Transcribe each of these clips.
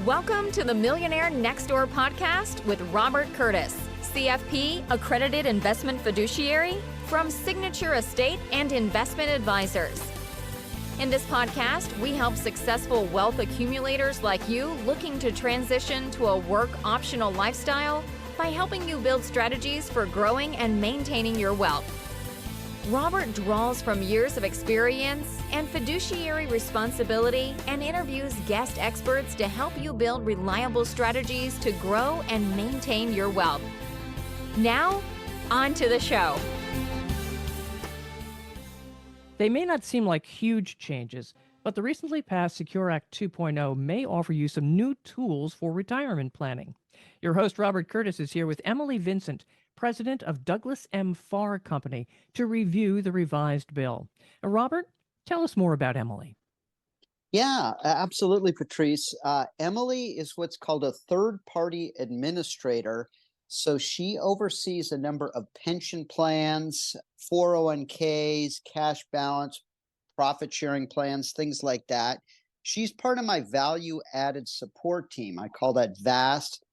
Welcome to the Millionaire Next Door podcast with Robert Curtis, CFP, accredited investment fiduciary from Signature Estate and Investment Advisors. In this podcast, we help successful wealth accumulators like you looking to transition to a work-optional lifestyle by helping you build strategies for growing and maintaining your wealth. Robert draws from years of experience and fiduciary responsibility and interviews guest experts to help you build reliable strategies to grow and maintain your wealth. Now, on to the show. They may not seem like huge changes, but the recently passed Secure Act 2.0 may offer you some new tools for retirement planning. Your host, Robert Curtis, is here with Emily Vincent, president of Douglas M. Farr and Company, to review the revised bill. Robert, tell us more about Emily. Yeah, absolutely, Patrice. Emily is what's called a third-party administrator. So she oversees a number of pension plans, 401ks, cash balance, profit-sharing plans, things like that. She's part of my value-added support team. I call that VAST,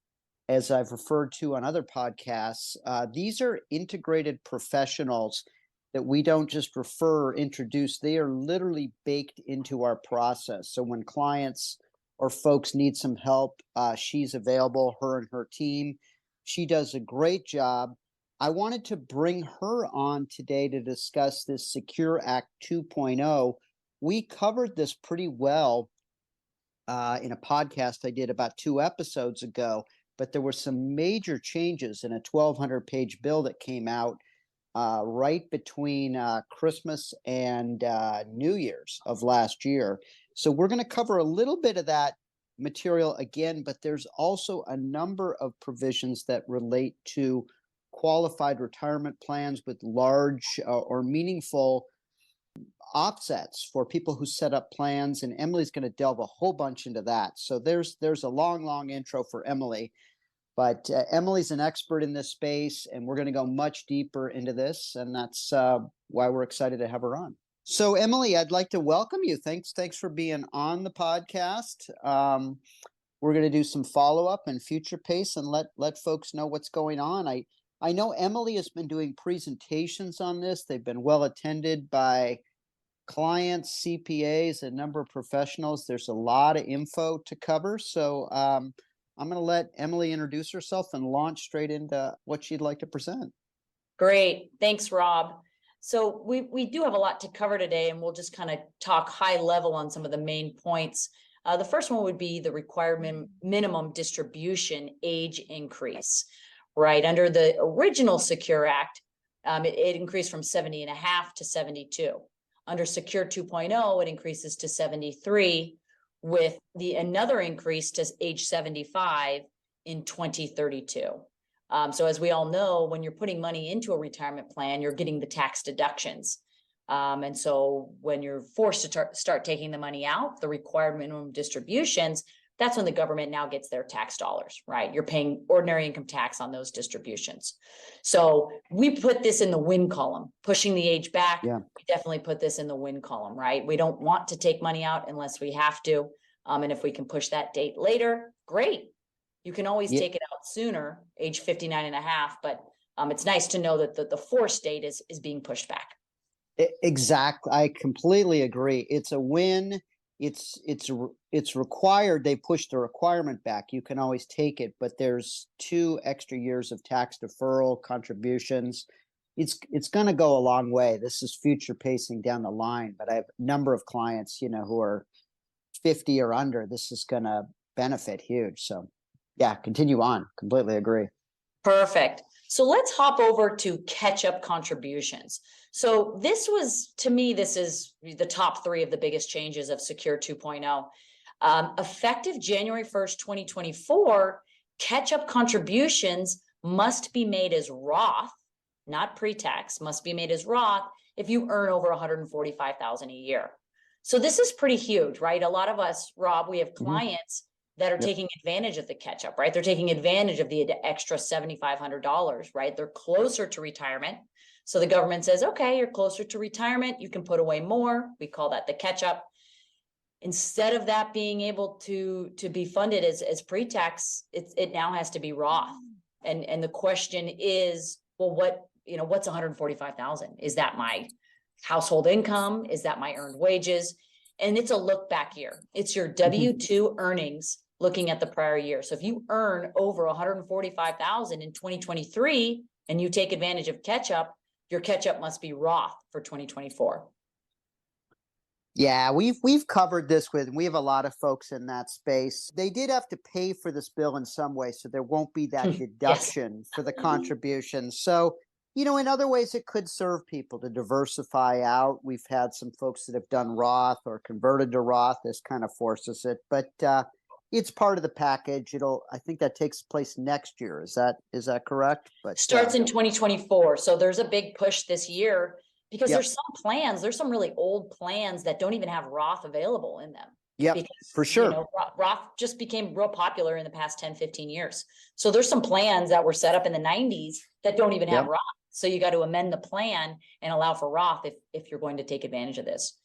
as I've referred to on other podcasts. These are integrated professionals that we don't just refer or introduce. They are literally baked into our process. So when clients or folks need some help, she's available, her and her team. She does a great job. I wanted to bring her on today to discuss this Secure Act 2.0. We covered this pretty well in a podcast I did about 2 episodes ago, but there were some major changes in a 1,200-page bill that came out right between Christmas and New Year's of last year. So we're going to cover a little bit of that material again, but there's also a number of provisions that relate to qualified retirement plans with large or meaningful offsets for people who set up plans, and Emily's going to delve a whole bunch into that. So there's a long intro for Emily, but Emily's an expert in this space, and we're going to go much deeper into this, and that's why we're excited to have her on. So Emily, I'd like to welcome you. Thanks for being on the podcast. We're going to do some follow-up and future pace and let folks know what's going on. I know Emily has been doing presentations on this. They've been well attended by clients, CPAs, a number of professionals. There's a lot of info to cover. So I'm going to let Emily introduce herself and launch straight into what she'd like to present. Great. Thanks, Rob. So we do have a lot to cover today, and we'll just kind of talk high level on some of the main points. The first one would be the required minimum distribution age increase, right? Under the original Secure Act, it increased from 70 and a half to 72. Under Secure 2.0, it increases to 73 with another increase to age 75 in 2032. So as we all know, when you're putting money into a retirement plan, you're getting the tax deductions. And so when you're forced to start taking the money out, the required minimum distributions, that's when the government now gets their tax dollars, right? You're paying ordinary income tax on those distributions. So we put this in the win column, pushing the age back. Yeah. We definitely put this in the win column, right? We don't want to take money out unless we have to. And if we can push that date later, great. You can always take it out sooner, age 59 and a half, but it's nice to know that the forced date is being pushed back. Exactly. I completely agree. It's a win. It's required. They push the requirement back. You can always take it, but there's 2 extra years of tax deferral contributions. It's going to go a long way. This is future pacing down the line, but I have a number of clients, who are 50 or under. This is going to benefit huge. So yeah, continue on. Completely agree. Perfect. So let's hop over to catch-up contributions. So to me, this is the top 3 of the biggest changes of Secure 2.0. Effective January 1st, 2024, catch-up contributions must be made as Roth, not pre-tax, must be made as Roth if you earn over $145,000 a year. So this is pretty huge, right? A lot of us, Rob, we have clients that are taking advantage of the catch-up, right? They're taking advantage of the extra $7,500, right? They're closer to retirement. So the government says, okay, you're closer to retirement. You can put away more. We call that the catch-up. instead of that being able to be funded as pre-tax, it now has to be Roth. And the question is, well, what's 145,000? Is that my household income? Is that my earned wages? And it's a look back year. It's your W-2 earnings looking at the prior year. So if you earn over 145,000 in 2023 and you take advantage of catch up, your catch up must be Roth for 2024. Yeah, we've covered this we have a lot of folks in that space. They did have to pay for this bill in some way, so there won't be that deduction for the contributions. So, in other ways it could serve people to diversify out. We've had some folks that have done Roth or converted to Roth. This kind of forces it, but it's part of the package. I think that takes place next year. Is that correct? But starts in 2024. So there's a big push this year. Because there's some really old plans that don't even have Roth available in them. Yeah, for sure. Roth just became real popular in the past 10, 15 years. So there's some plans that were set up in the 90s that don't even have Roth. So you got to amend the plan and allow for Roth if you're going to take advantage of this.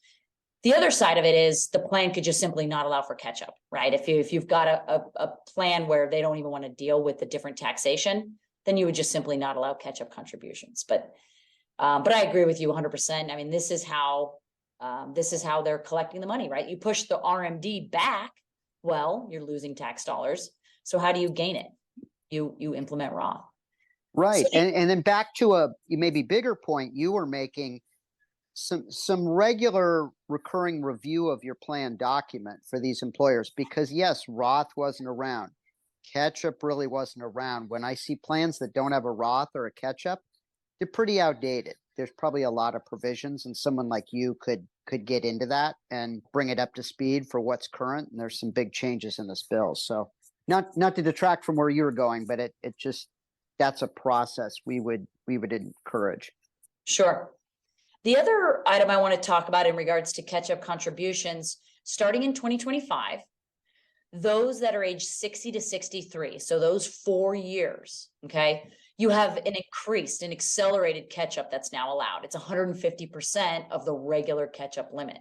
The other side of it is the plan could just simply not allow for catch up, right? If you've got a plan where they don't even want to deal with the different taxation, then you would just simply not allow catch up contributions. But I agree with you 100%. I mean, this is how they're collecting the money, right? You push the RMD back, well, you're losing tax dollars. So how do you gain it? You implement Roth. Right. So, and then back to a maybe bigger point you were making, some regular recurring review of your plan document for these employers, because yes, Roth wasn't around. Catch-up really wasn't around. When I see plans that don't have a Roth or a catch-up, they're pretty outdated. There's probably a lot of provisions, and someone like you could get into that and bring it up to speed for what's current. And there's some big changes in this bill. So not to detract from where you were going, but it just, that's a process we would encourage. Sure. The other item I want to talk about in regards to catch-up contributions, starting in 2025, those that are age 60 to 63, so those 4 years, okay, you have an accelerated catch-up that's now allowed. It's 150% of the regular catch-up limit.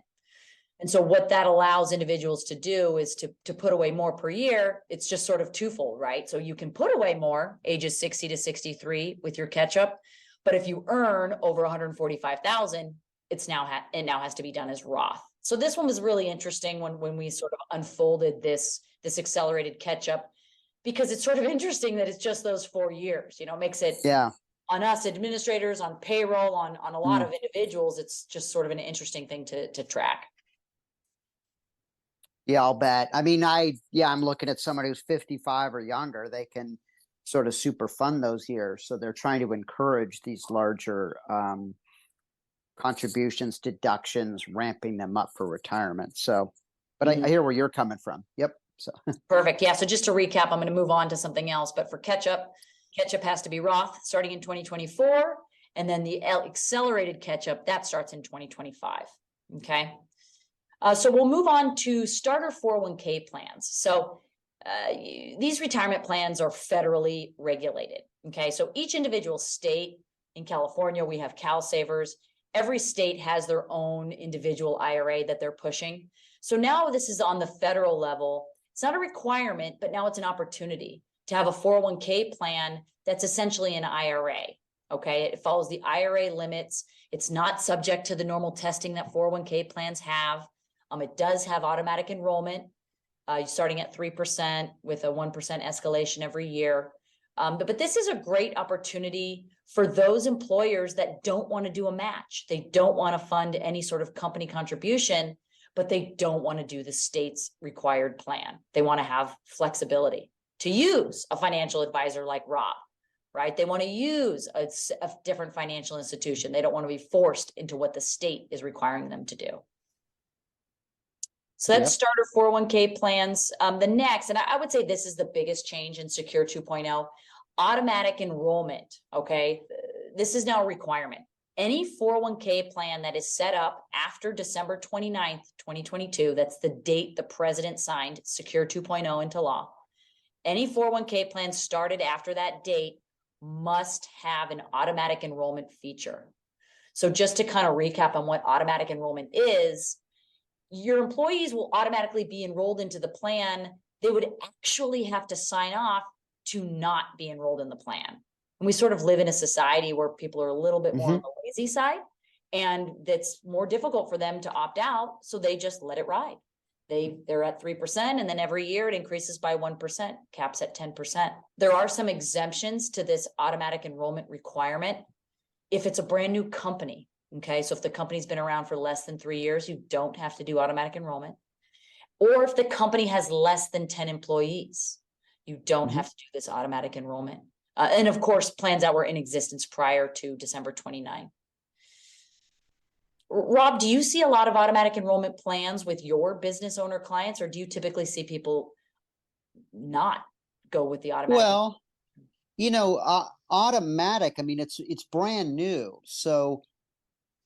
And so what that allows individuals to do is to put away more per year. It's just sort of twofold, right? So you can put away more ages 60 to 63 with your catch-up, but if you earn over 145,000, it now has to be done as Roth. So this one was really interesting when we sort of unfolded this accelerated catch-up, because it's sort of interesting that it's just those 4 years, makes it on us administrators, on payroll, on a lot of individuals. It's just sort of an interesting thing to track. Yeah, I'll bet. I mean, I'm looking at somebody who's 55 or younger. They can sort of super fund those years. So they're trying to encourage these larger contributions, deductions, ramping them up for retirement. So, but I hear where you're coming from. Yep. So perfect. Yeah. So just to recap, I'm going to move on to something else, but for catch-up has to be Roth starting in 2024. And then the accelerated catch-up that starts in 2025. Okay. So we'll move on to starter 401k plans. So these retirement plans are federally regulated. Okay. So each individual state, in California, we have Cal Savers. Every state has their own individual IRA that they're pushing. So now this is on the federal level. It's not a requirement, but now it's an opportunity to have a 401k plan that's essentially an IRA. Okay. It follows the IRA limits. It's not subject to the normal testing that 401k plans have. It does have automatic enrollment, starting at 3% with a 1% escalation every year. But this is a great opportunity for those employers that don't want to do a match. They don't want to fund any sort of company contribution, but they don't want to do the state's required plan. They want to have flexibility to use a financial advisor like Rob, right? They want to use a different financial institution. They don't want to be forced into what the state is requiring them to do. So that's starter 401k plans. The next, and I would say this is the biggest change in Secure 2.0, automatic enrollment. Okay. This is now a requirement. Any 401k plan that is set up after December 29th, 2022, that's the date the president signed Secure 2.0 into law. Any 401k plan started after that date must have an automatic enrollment feature. So just to kind of recap on what automatic enrollment is, your employees will automatically be enrolled into the plan. They would actually have to sign off to not be enrolled in the plan. And we sort of live in a society where people are a little bit more on the lazy side, and that's more difficult for them to opt out. So they just let it ride. They're at 3%, and then every year it increases by 1%, caps at 10%. There are some exemptions to this automatic enrollment requirement. If it's a brand new company, okay, so if the company's been around for less than 3 years, you don't have to do automatic enrollment. Or if the company has less than 10 employees, you don't have to do this automatic enrollment. And of course, plans that were in existence prior to December 29. Rob, do you see a lot of automatic enrollment plans with your business owner clients, or do you typically see people not go with the automatic? Well, automatic, I mean, it's brand new. So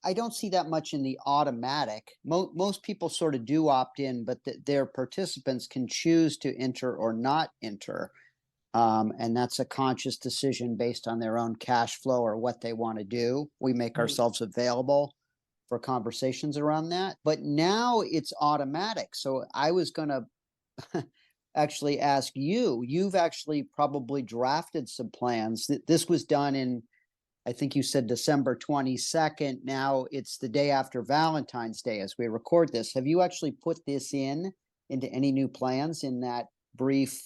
I don't see that much in the automatic. Most people sort of do opt in, but their participants can choose to enter or not enter. And that's a conscious decision based on their own cash flow or what they want to do. We make ourselves available for conversations around that. But now it's automatic. So I was going to actually ask you, you've actually probably drafted some plans. This was done in, I think you said December 22nd. Now it's the day after Valentine's Day as we record this. Have you actually put this into any new plans in that brief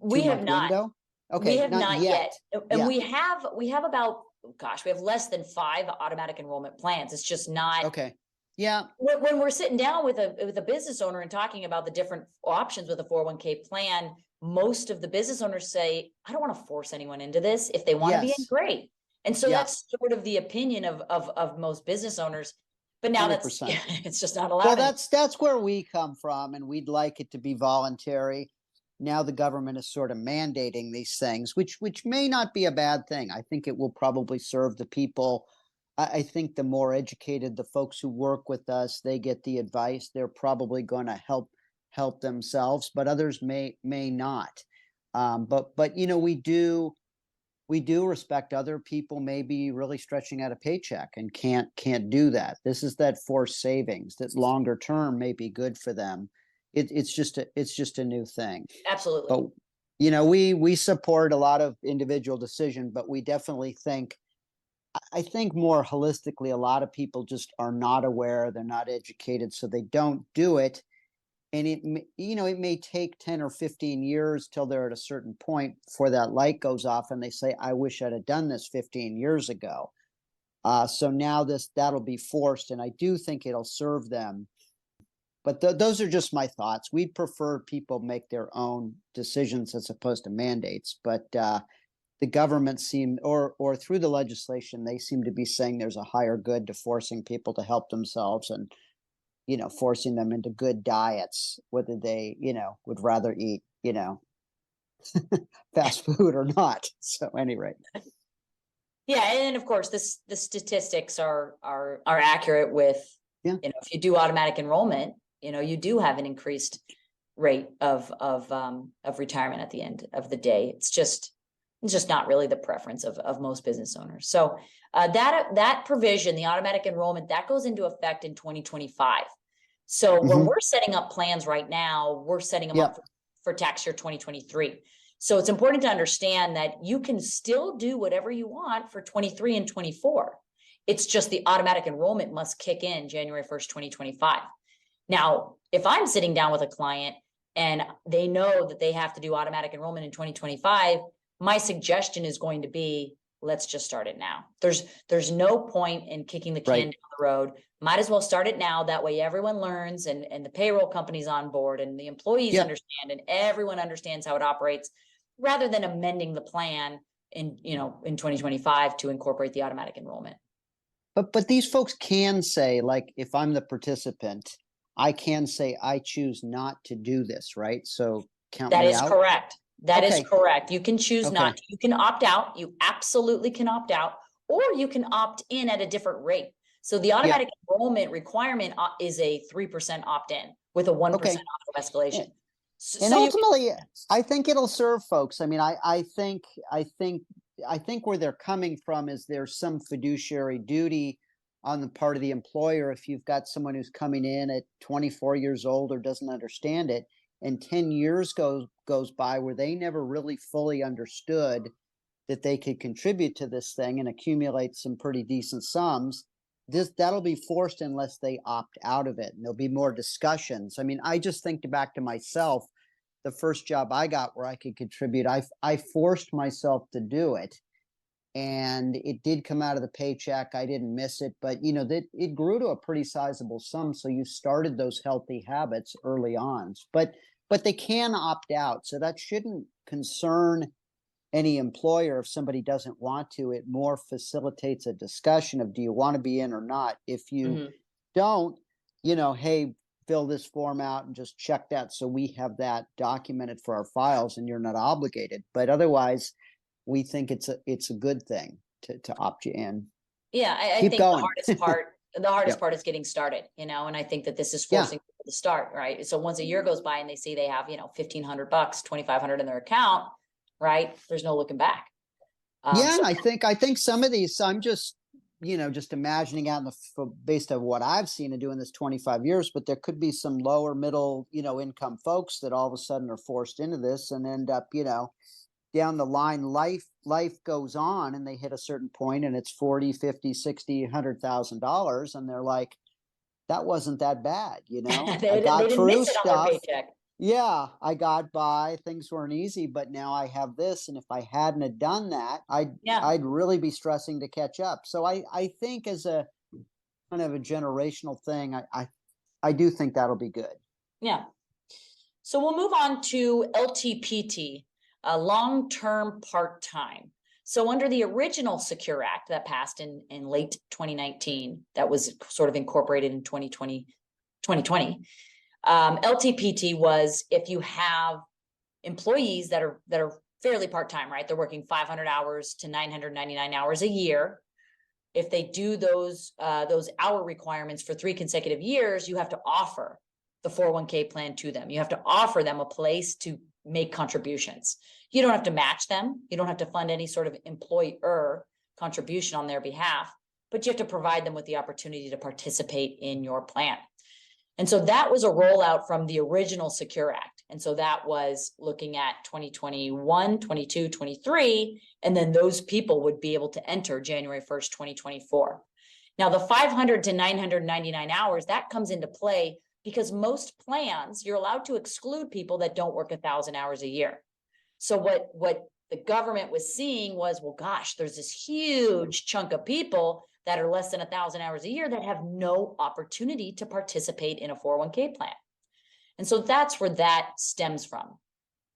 we have not window? Okay, we have not yet. And yeah. we have about, gosh, we have less than 5 automatic enrollment plans. It's just not okay. Yeah. When we're sitting down with a business owner and talking about the different options with a 401k plan, most of the business owners say, I don't want to force anyone into this. If they want to be in, great. And so that's sort of the opinion of most business owners. But now 100%. It's just not allowed. Well, that's where we come from, and we'd like it to be voluntary. Now the government is sort of mandating these things, which may not be a bad thing. I think it will probably serve the people. I think the more educated the folks who work with us, they get the advice, they're probably going to help themselves, but others may not. But we do respect other people maybe really stretching out a paycheck and can't do that. This is that forced savings that longer term may be good for them. It's just a new thing. Absolutely. But we support a lot of individual decision, but we definitely think, I think more holistically, a lot of people just are not aware, they're not educated, so they don't do it. And it may take 10 or 15 years till they're at a certain point before that light goes off and they say, I wish I'd have done this 15 years ago. So now that'll be forced, and I do think it'll serve them. But those are just my thoughts. We'd prefer people make their own decisions as opposed to mandates. But the government or through the legislation, they seem to be saying there's a higher good to forcing people to help themselves and, forcing them into good diets, whether they, would rather eat, fast food or not. So anyway. Yeah. And of course, the statistics are accurate with, if you do automatic enrollment, you do have an increased rate of retirement at the end of the day. It's just not really the preference of most business owners. So that provision, the automatic enrollment, that goes into effect in 2025. So when we're setting up plans right now, we're setting them up for tax year 2023. So it's important to understand that you can still do whatever you want for 23 and 24. It's just the automatic enrollment must kick in January 1st, 2025. Now, if I'm sitting down with a client and they know that they have to do automatic enrollment in 2025, my suggestion is going to be, let's just start it now. There's no point in kicking the can down the road. Might as well start it now. That way everyone learns and the payroll company's on board and the employees understand and everyone understands how it operates, rather than amending the plan in 2025 to incorporate the automatic enrollment. But these folks can say, like, if I'm the participant, I can say I choose not to do this, right? So count me out. That is correct. That is correct. You can choose not to. You can opt out. You absolutely can opt out, or you can opt in at a different rate. So the automatic enrollment requirement is a 3% opt-in with a 1% auto escalation. And ultimately, I think it'll serve folks. I mean, I think where they're coming from is there's some fiduciary duty on the part of the employer if you've got someone who's coming in at 24 years old or doesn't understand it, and 10 years goes by where they never really fully understood that they could contribute to this thing and accumulate some pretty decent sums. That'll be forced unless they opt out of it, and there'll be more discussions. I mean, I just think back to myself, the first job I got where I could contribute, I forced myself to do it, and it did come out of the paycheck. I didn't miss it, but you know, that it grew to a pretty sizable sum. So you started those healthy habits early on, but they can opt out. So that shouldn't concern any employer if somebody doesn't want to. It more facilitates a discussion of, do you want to be in or not? If you don't, you know, hey, fill this form out and just check that so we have that documented for our files and you're not obligated. But otherwise, we think it's a good thing to opt you in. Yeah, I Keep think going. the hardest Yep. part is getting started, you know, and I think that this is forcing people to start, right? So once a year goes by and they see they have, you know, $1,500, $2,500 in their account, right? There's no looking back. Yeah, So and I think some of these, I'm just, you know, just imagining out in based on what I've seen and doing this 25 years, but there could be some lower middle, you know, income folks that all of a sudden are forced into this and end up, you know, down the line, life goes on and they hit a certain point and it's 40, 50, 60, $100,000. And they're like, that wasn't that bad. You know, they I got didn't through miss it on their stuff. paycheck. Yeah, I got by. Things weren't easy, but now I have this. And if I hadn't have done that, Yeah. I'd really be stressing to catch up. So I think as a kind of a generational thing, I do think that'll be good. Yeah. So we'll move on to LTPT, long-term part-time. So under the original Secure Act that passed in late 2019, that was sort of incorporated in 2020, LTPT was if you have employees that are fairly part-time, right? They're working 500 hours to 999 hours a year. If they do those hour requirements for 3 consecutive years, you have to offer the 401k plan to them. You have to offer them a place to make contributions. You don't have to match them. You don't have to fund any sort of employer contribution on their behalf, but you have to provide them with the opportunity to participate in your plan. And so that was a rollout from the original Secure Act. And so that was looking at 2021, 22, 23, and then those people would be able to enter January 1st, 2024. Now the 500 to 999 hours, that comes into play because most plans, you're allowed to exclude people that don't work 1,000 hours a year. So what the government was seeing was, well, gosh, there's this huge chunk of people that are less than 1,000 hours a year that have no opportunity to participate in a 401k plan. And so that's where that stems from.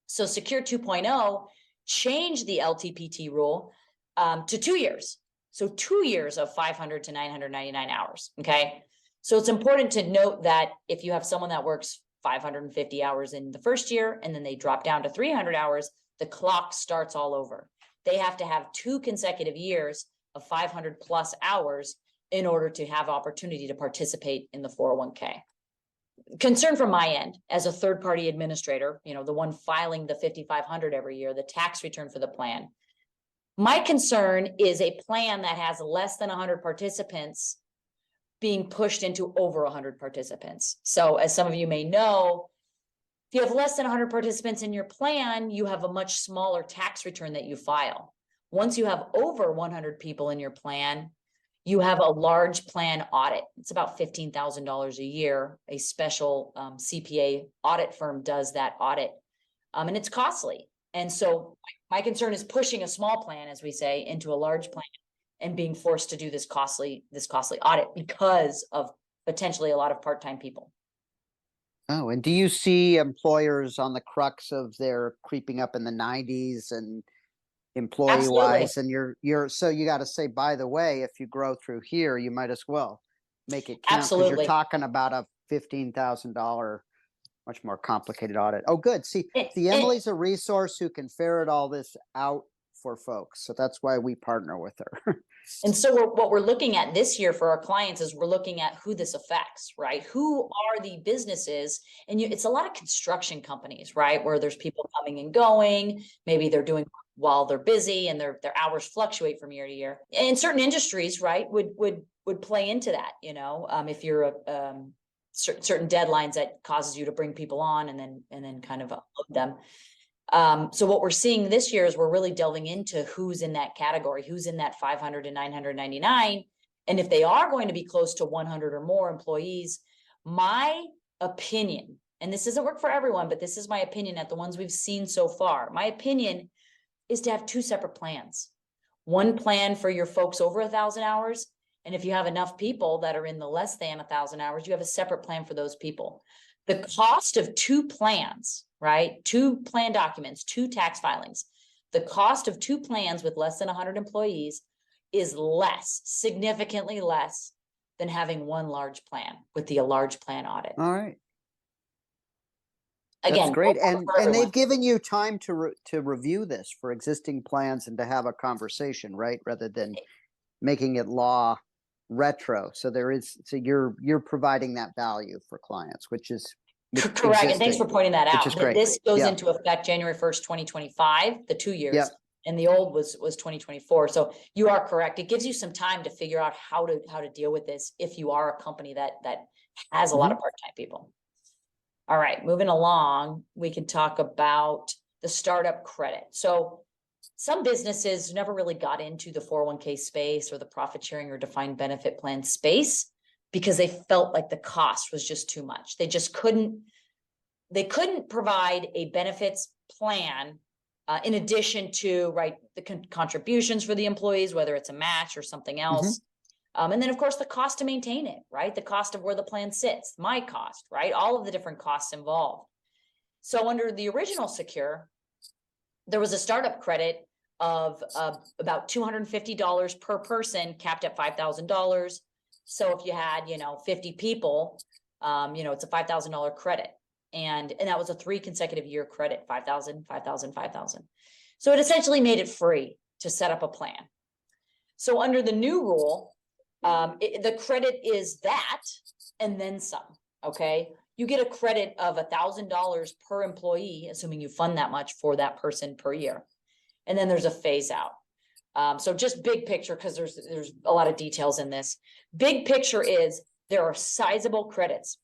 So Secure 2.0 changed the LTPT rule to 2 years. So 2 years of 500 to 999 hours, okay? So it's important to note that if you have someone that works 550 hours in the first year and then they drop down to 300 hours, the clock starts all over. They have to have 2 consecutive years of 500 plus hours in order to have opportunity to participate in the 401k. Concern from my end as a third-party administrator, you know, the one filing the 5,500 every year, the tax return for the plan. My concern is a plan that has less than 100 participants being pushed into over 100 participants. So as some of you may know, if you have less than 100 participants in your plan, you have a much smaller tax return that you file. Once you have over 100 people in your plan, you have a large plan audit. It's about $15,000 a year. A special CPA audit firm does that audit, and it's costly. And so my concern is pushing a small plan, as we say, into a large plan and being forced to do this costly audit because of potentially a lot of part-time people. Oh, and do you see employers on the crux of their creeping up in the 90s and employee wise? And you're so you got to say, by the way, if you grow through here, you might as well make it count, because you're talking about a $15,000 much more complicated audit. Oh, good. See, Emily's a resource who can ferret all this out for folks. So that's why we partner with her. And so what we're looking at this year for our clients is we're looking at who this affects, right? Who are the businesses? And it's a lot of construction companies, right? Where there's people coming and going. Maybe they're doing while they're busy and their hours fluctuate from year to year. And certain industries, right, would play into that, if you're certain deadlines that causes you to bring people on and then kind of upload them. So what we're seeing this year is we're really delving into who's in that category, who's in that 500 to 999. And if they are going to be close to 100 or more employees, my opinion, and this doesn't work for everyone, but this is my opinion at the ones we've seen so far. My opinion is to have two separate plans. One plan for your folks over 1,000 hours. And if you have enough people that are in the less than 1,000 hours, you have a separate plan for those people. The cost of two plans, right? Two plan documents, two tax filings. The cost of two plans with less than 100 employees is less, significantly less than having one large plan with the large plan audit. All right. Again, that's great. And everyone. they've given you time to review this for existing plans and to have a conversation, right? Rather than making it law retro. So you're providing that value for clients, which is correct. And thanks for pointing that out. This goes into effect January 1st, 2025, the 2 years. Yep. And the old was 2024. So you are correct. It gives you some time to figure out how to deal with this if you are a company that has a lot of part-time people. All right, moving along, we can talk about the startup credit. So some businesses never really got into the 401k space or the profit sharing or defined benefit plan space because they felt like the cost was just too much. They couldn't provide a benefits plan in addition to the contributions for the employees, whether it's a match or something else. And then of course the cost to maintain it, right? The cost of where the plan sits, my cost, right? All of the different costs involved. So under the original Secure, there was a startup credit of about $250 per person, capped at $5,000. So if you had, 50 people, it's a $5,000 credit. And that was a 3 consecutive year credit, 5,000, 5,000, 5,000. So it essentially made it free to set up a plan. So under the new rule, the credit is that and then some. Okay. You get a credit of $1,000 per employee, assuming you fund that much for that person per year. And then there's a phase out. So just big picture, because there's a lot of details in this. Big picture is there are sizable credits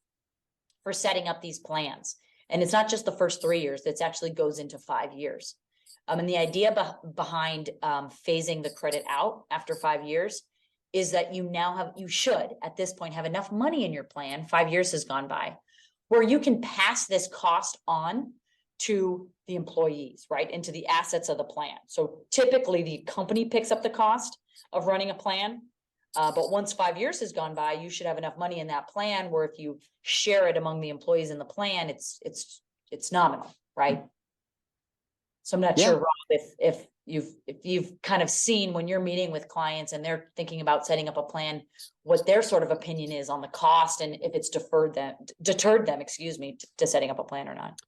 for setting up these plans. And it's not just the first 3 years, it actually goes into 5 years. And the idea behind phasing the credit out after 5 years is that you should at this point have enough money in your plan, 5 years has gone by, where you can pass this cost on to the employees, right? Into the assets of the plan. So typically the company picks up the cost of running a plan. But once 5 years has gone by, you should have enough money in that plan where if you share it among the employees in the plan, it's nominal, right? So I'm not sure, Rob, if you've kind of seen when you're meeting with clients and they're thinking about setting up a plan, what their sort of opinion is on the cost and if it's deterred them, to setting up a plan or not.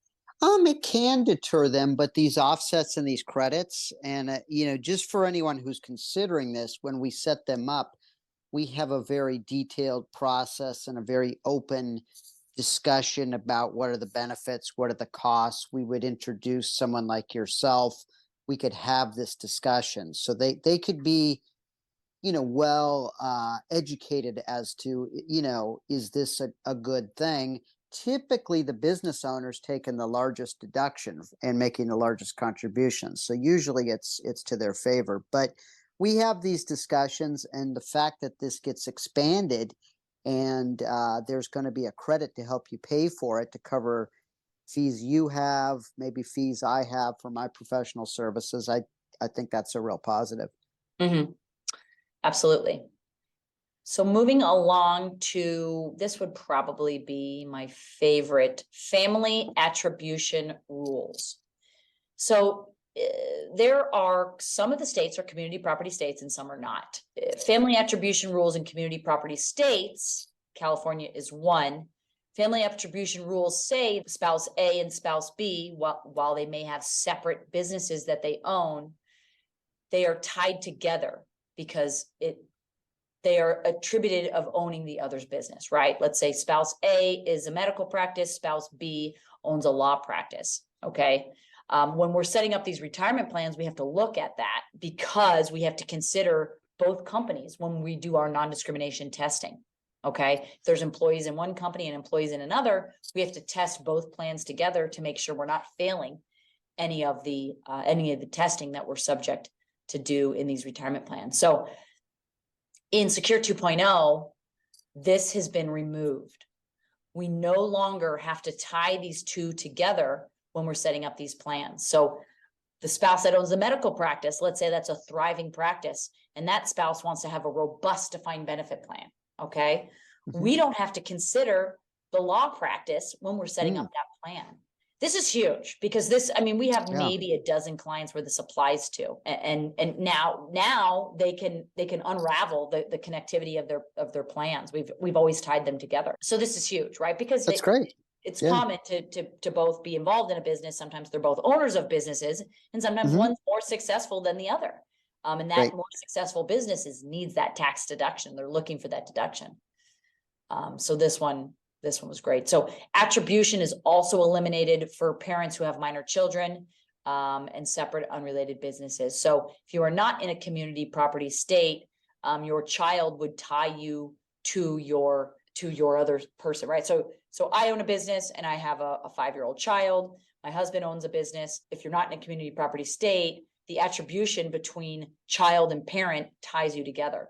It can deter them, but these offsets and these credits, and just for anyone who's considering this, when we set them up, we have a very detailed process and a very open discussion about what are the benefits, what are the costs. We would introduce someone like yourself. We could have this discussion, so they could be, well educated as to, is this a good thing? Typically, the business owner's taking the largest deduction and making the largest contributions. So usually it's to their favor. But we have these discussions, and the fact that this gets expanded and there's going to be a credit to help you pay for it to cover fees you have, maybe fees I have for my professional services. I think that's a real positive. Mm-hmm. Absolutely. So moving along to, this would probably be my favorite, family attribution rules. So there are some of the states are community property states and some are not. Family attribution rules in community property states, California is one. Family attribution rules say spouse A and spouse B, while they may have separate businesses that they own, they are tied together because they are attributed of owning the other's business, right? Let's say spouse A is a medical practice, spouse B owns a law practice, okay? When we're setting up these retirement plans, we have to look at that because we have to consider both companies when we do our non-discrimination testing. Okay, if there's employees in one company and employees in another, we have to test both plans together to make sure we're not failing any of the testing that we're subject to do in these retirement plans. So in Secure 2.0, this has been removed. We no longer have to tie these two together when we're setting up these plans. So the spouse that owns the medical practice, let's say that's a thriving practice, and that spouse wants to have a robust defined benefit plan. Okay. We don't have to consider the law practice when we're setting up that plan. This is huge because we have maybe a dozen clients where this applies to, and now they can unravel the connectivity of their plans. We've always tied them together. So this is huge, right? Because that's great. It's common to both be involved in a business. Sometimes they're both owners of businesses, and sometimes one's more successful than the other. And that more successful businesses needs that tax deduction. They're looking for that deduction. So this one was great. So attribution is also eliminated for parents who have minor children, and separate unrelated businesses. So if you are not in a community property state, your child would tie you to your other person, right? So I own a business and I have a 5-year-old child. My husband owns a business. If you're not in a community property state, the attribution between child and parent ties you together,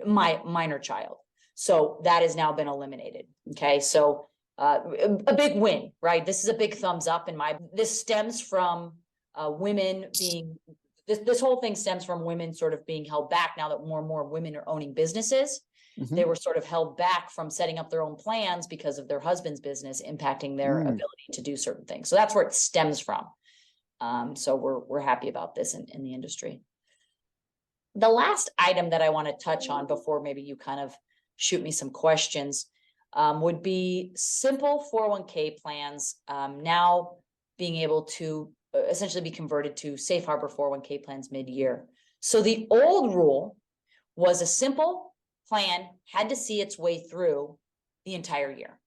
my minor child. So that has now been eliminated. Okay. So a big win, right? This is a big thumbs up this stems from women being, this whole thing stems from women sort of being held back now that more and more women are owning businesses. They were sort of held back from setting up their own plans because of their husband's business impacting their ability to do certain things. So that's where it stems from. So we're happy about this in the industry. The last item that I want to touch on before maybe you kind of shoot me some questions would be simple 401k plans now being able to essentially be converted to safe harbor 401k plans mid-year. So the old rule was a simple plan had to see its way through the entire year.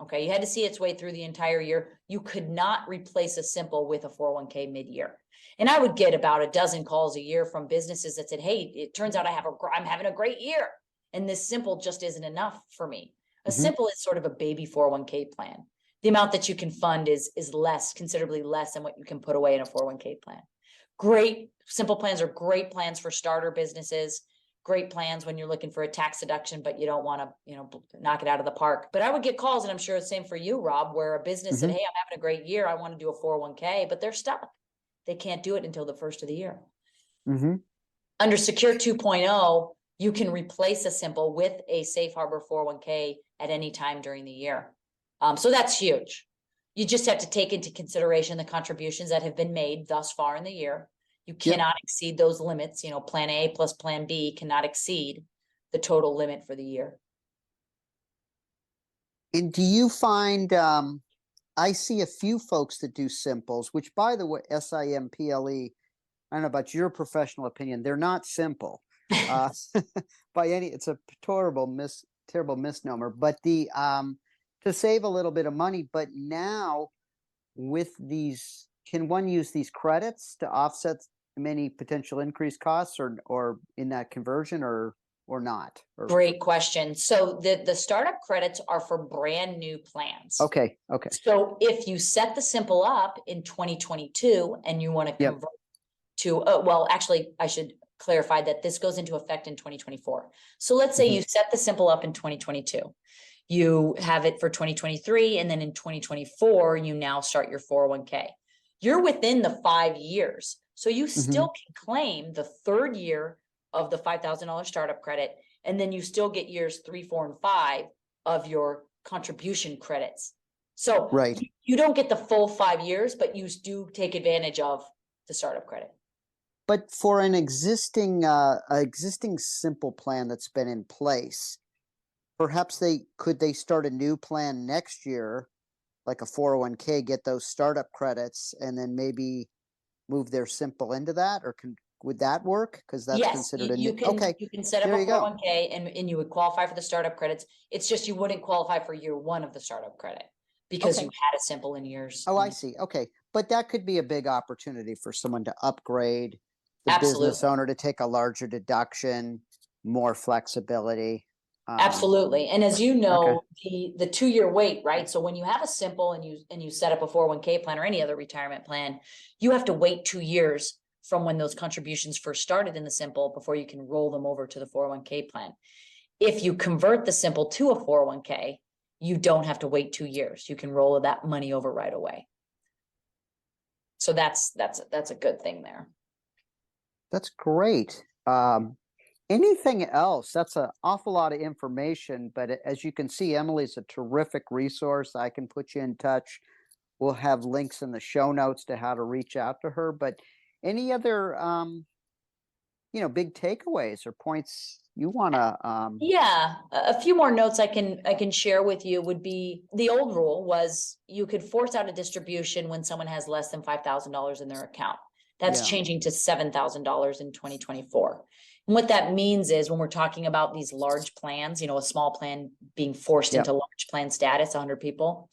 Okay, you had to see its way through the entire year. You could not replace a simple with a 401k mid-year. And I would get about a dozen calls a year from businesses that said, hey, it turns out I'm having a great year. And this simple just isn't enough for me. A simple is sort of a baby 401k plan. The amount that you can fund is considerably less than what you can put away in a 401k plan. Great simple plans are great plans for starter businesses. Great plans when you're looking for a tax deduction, but you don't want to, knock it out of the park. But I would get calls, and I'm sure it's the same for you, Rob, where a business said, hey, I'm having a great year. I want to do a 401k, but they're stuck. They can't do it until the first of the year. Under Secure 2.0, you can replace a simple with a safe harbor 401k at any time during the year. So that's huge. You just have to take into consideration the contributions that have been made thus far in the year. You cannot exceed those limits. Plan A plus plan B cannot exceed the total limit for the year. And do you find, I see a few folks that do simples, which by the way, SIMPLE, I don't know about your professional opinion, they're not simple. It's a terrible misnomer, but to save a little bit of money, but now with these, can one use these credits to offset many potential increased costs or in that conversion or not? Great question. So the startup credits are for brand new plans. Okay. So if you set the simple up in 2022 and you want to convert to, actually I should clarify that this goes into effect in 2024. So let's say you set the simple up in 2022. You have it for 2023, and then in 2024, you now start your 401k. You're within the 5 years. So you still can claim the third year of the $5,000 startup credit, and then you still get years 3, 4, and 5 of your contribution credits. So you don't get the full 5 years, but you do take advantage of the startup credit. But for an existing simple plan that's been in place, perhaps they start a new plan next year, like a 401k, get those startup credits, and then maybe move their simple into that, or would that work? Because that's considered a new. You can set up a 401k and you would qualify for the startup credits. It's just you wouldn't qualify for year one of the startup credit because you had a simple in years. Oh, I see. Okay. But that could be a big opportunity for someone to upgrade, the business Absolutely. owner to take a larger deduction, more flexibility. Absolutely. And as you Okay. know, the 2-year wait, right? So when you have a simple and you set up a 401k plan or any other retirement plan, you have to wait 2 years from when those contributions first started in the simple before you can roll them over to the 401k plan. If you convert the simple to a 401k, you don't have to wait 2 years. You can roll that money over right away. So that's a good thing there. That's great. Anything else? That's an awful lot of information, but as you can see, Emily's a terrific resource. I can put you in touch. We'll have links in the show notes to how to reach out to her. But any other, big takeaways or points you want to? Yeah, a few more notes I can share with you would be the old rule was you could force out a distribution when someone has less than $5,000 in their account. That's Yeah. changing to $7,000 in 2024. And what that means is when we're talking about these large plans, a small plan being forced Yep. into large plan status, 100 people,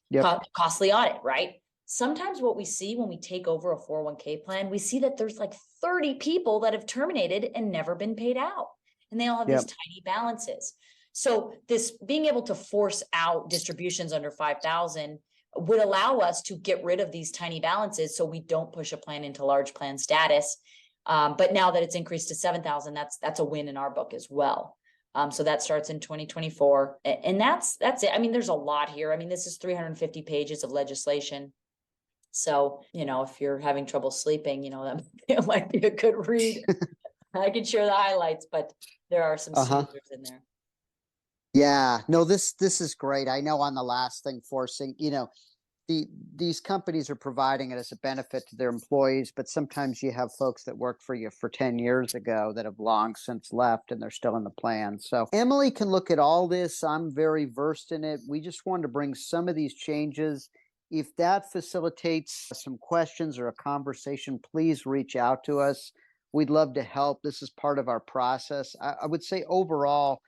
Yep. costly audit, right? Sometimes what we see when we take over a 401k plan, we see that there's like 30 people that have terminated and never been paid out. And they all have Yep. these tiny balances. So this being able to force out distributions under 5,000 would allow us to get rid of these tiny balances so we don't push a plan into large plan status. But now that it's increased to 7,000, that's a win in our book as well. So that starts in 2024. And that's it. I mean, there's a lot here. I mean, this is 350 pages of legislation. So, if you're having trouble sleeping, that it might be a good read. I can share the highlights, but there are some sneakers in there. Yeah, no, this is great. I know on the last thing, forcing, these companies are providing it as a benefit to their employees, but sometimes you have folks that worked for you for 10 years ago that have long since left and they're still in the plan. So Emily can look at all this. I'm very versed in it. We just wanted to bring some of these changes. If that facilitates some questions or a conversation, please reach out to us. We'd love to help. This is part of our process. I would say overall,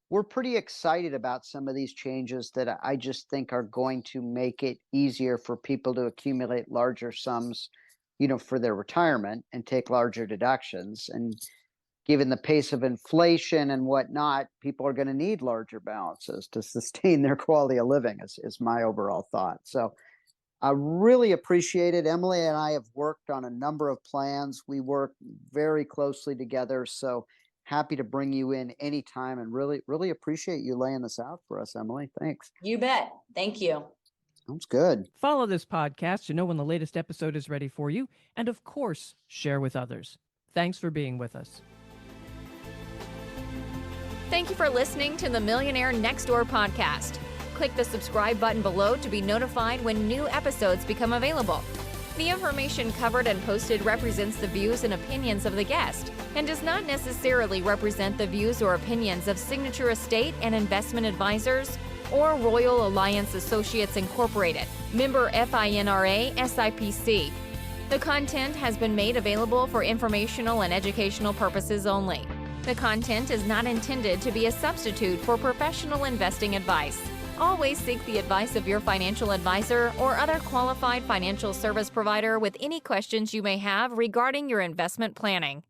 we're pretty excited about some of these changes that I just think are going to make it easier for people to accumulate larger sums, for their retirement and take larger deductions. And given the pace of inflation and whatnot, people are going to need larger balances to sustain their quality of living is my overall thought. So I really appreciate it. Emily and I have worked on a number of plans. We work very closely together. So happy to bring you in anytime and really, really appreciate you laying this out for us, Emily. Thanks. You bet. Thank you. Sounds good. Follow this podcast to know when the latest episode is ready for you. And of course, share with others. Thanks for being with us. Thank you for listening to the Millionaire Next Door podcast. Click the subscribe button below to be notified when new episodes become available. The information covered and posted represents the views and opinions of the guest and does not necessarily represent the views or opinions of Signature Estate and Investment Advisors or Royal Alliance Associates Incorporated, member FINRA SIPC. The content has been made available for informational and educational purposes only. The content is not intended to be a substitute for professional investing advice. Always seek the advice of your financial advisor or other qualified financial service provider with any questions you may have regarding your investment planning.